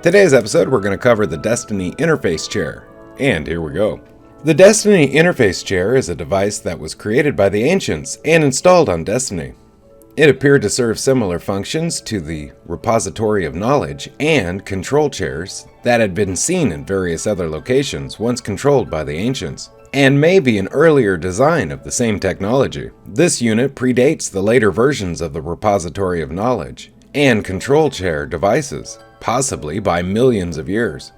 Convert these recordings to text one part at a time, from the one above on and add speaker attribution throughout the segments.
Speaker 1: Today's episode, we're going to cover the Destiny Interface Chair. And here we go. The Destiny Interface Chair is a device that was created by the Ancients and installed on Destiny. It appeared to serve similar functions to the Repository of Knowledge and Control Chairs that had been seen in various other locations once controlled by the Ancients, and may be an earlier design of the same technology. This unit predates the later versions of the Repository of Knowledge and Control Chair devices, possibly by millions of years.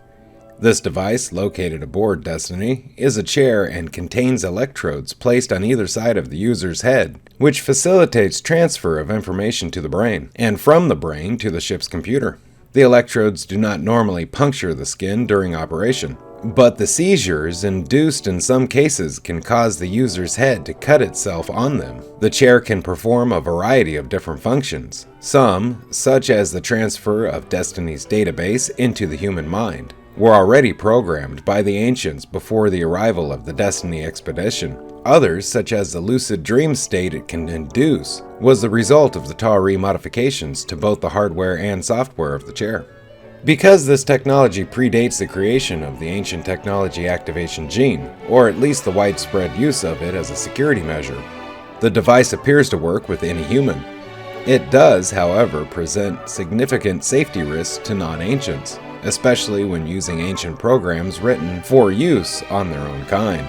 Speaker 1: This device, located aboard Destiny, is a chair and contains electrodes placed on either side of the user's head, which facilitates transfer of information to the brain, and from the brain to the ship's computer. The electrodes do not normally puncture the skin during operation, but the seizures induced in some cases can cause the user's head to cut itself on them. The chair can perform a variety of different functions, some, such as the transfer of Destiny's database into the human mind, were already programmed by the Ancients before the arrival of the Destiny expedition. Others, such as the lucid dream state it can induce, was the result of the Tok'ra modifications to both the hardware and software of the chair. Because this technology predates the creation of the ancient technology activation gene, or at least the widespread use of it as a security measure, the device appears to work with any human. It does, however, present significant safety risks to non-ancients, especially when using ancient programs written for use on their own kind.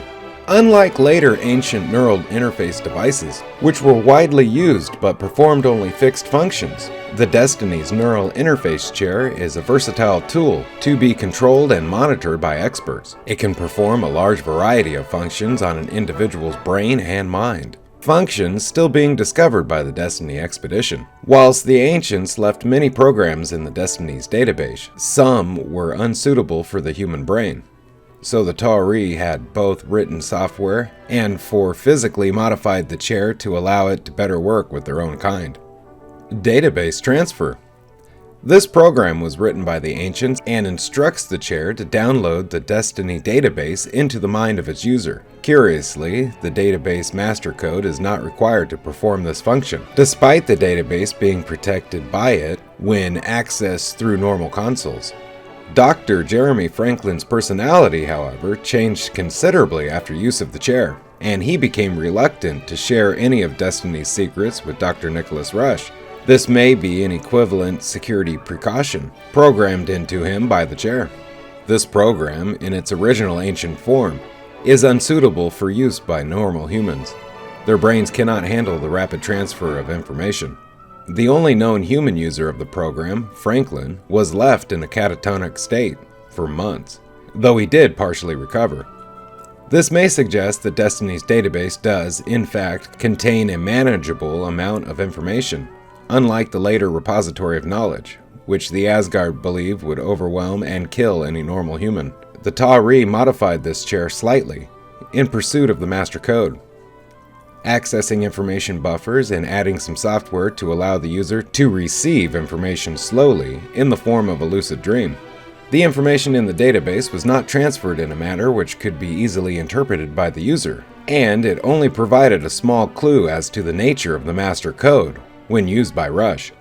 Speaker 1: Unlike later ancient neural interface devices, which were widely used but performed only fixed functions, the Destiny's Neural Interface Chair is a versatile tool to be controlled and monitored by experts. It can perform a large variety of functions on an individual's brain and mind, functions still being discovered by the Destiny expedition. Whilst the Ancients left many programs in the Destiny's database, some were unsuitable for the human brain. So the Tok'ra had both written software and physically modified the chair to allow it to better work with their own kind. Database transfer. This program was written by the Ancients and instructs the chair to download the Destiny database into the mind of its user. Curiously, the database master code is not required to perform this function, despite the database being protected by it when accessed through normal consoles. Dr. Jeremy Franklin's personality, however, changed considerably after use of the chair, and he became reluctant to share any of Destiny's secrets with Dr. Nicholas Rush. This may be an equivalent security precaution programmed into him by the chair. This program, in its original ancient form, is unsuitable for use by normal humans. Their brains cannot handle the rapid transfer of information. The only known human user of the program, Franklin, was left in a catatonic state for months, though he did partially recover. This may suggest that Destiny's database does, in fact, contain a manageable amount of information, unlike the later Repository of Knowledge, which the Asgard believed would overwhelm and kill any normal human. The Tok'ra modified this chair slightly, in pursuit of the master code, accessing information buffers and adding some software to allow the user to receive information slowly in the form of a lucid dream. The information in the database was not transferred in a manner which could be easily interpreted by the user, and it only provided a small clue as to the nature of the master code when used by Rush.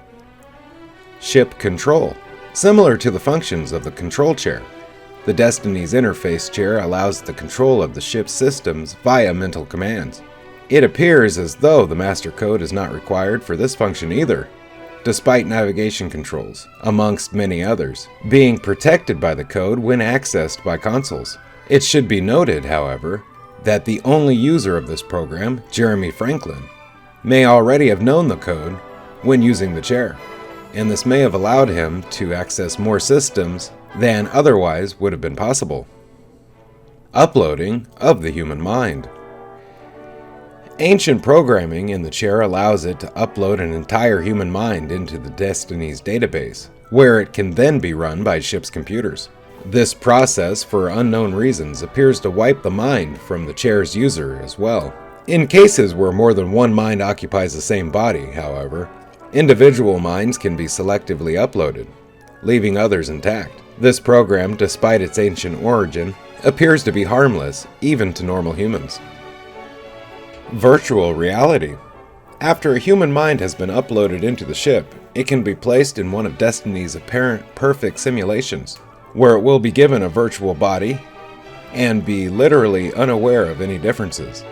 Speaker 1: Ship control. Similar to the functions of the control chair, the Destiny's interface chair allows the control of the ship's systems via mental commands. It appears as though the master code is not required for this function either, despite navigation controls, amongst many others, being protected by the code when accessed by consoles. It should be noted, however, that the only user of this program, Jeremy Franklin, may already have known the code when using the chair, and this may have allowed him to access more systems than otherwise would have been possible. Uploading of the human mind. Ancient programming in the chair allows it to upload an entire human mind into the Destiny's database, where it can then be run by ship's computers. This process, for unknown reasons, appears to wipe the mind from the chair's user as well. In cases where more than one mind occupies the same body, however, individual minds can be selectively uploaded, leaving others intact. This program, despite its ancient origin, appears to be harmless even to normal humans. Virtual reality. After a human mind has been uploaded into the ship, It can be placed in one of Destiny's apparent perfect simulations, where it will be given a virtual body and be literally unaware of any differences.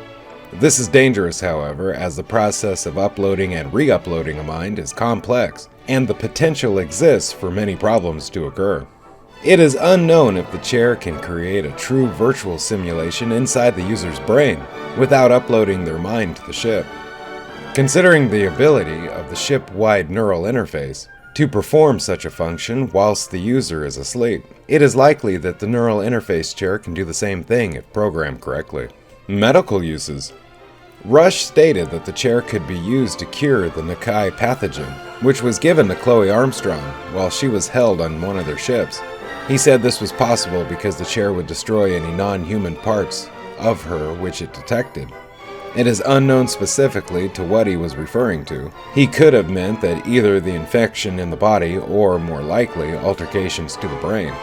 Speaker 1: This is dangerous, however, as the process of uploading and re-uploading a mind is complex, and the potential exists for many problems to occur. It is unknown if the chair can create a true virtual simulation inside the user's brain without uploading their mind to the ship. Considering the ability of the ship-wide neural interface to perform such a function whilst the user is asleep, it is likely that the neural interface chair can do the same thing if programmed correctly. Medical uses. Rush stated that the chair could be used to cure the Zat'nikatel pathogen, which was given to Chloe Armstrong while she was held on one of their ships. He said this was possible because the chair would destroy any non-human parts of her which it detected. It is unknown specifically to what he was referring to. He could have meant that either the infection in the body or, more likely, altercations to the brain.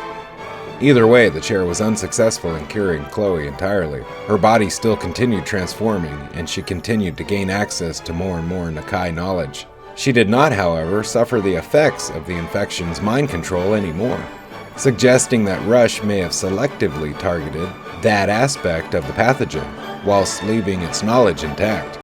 Speaker 1: Either way, the chair was unsuccessful in curing Chloe entirely. Her body still continued transforming, and she continued to gain access to more and more Zat'nikatel knowledge. She did not, however, suffer the effects of the infection's mind control anymore, suggesting that Rush may have selectively targeted that aspect of the pathogen, whilst leaving its knowledge intact.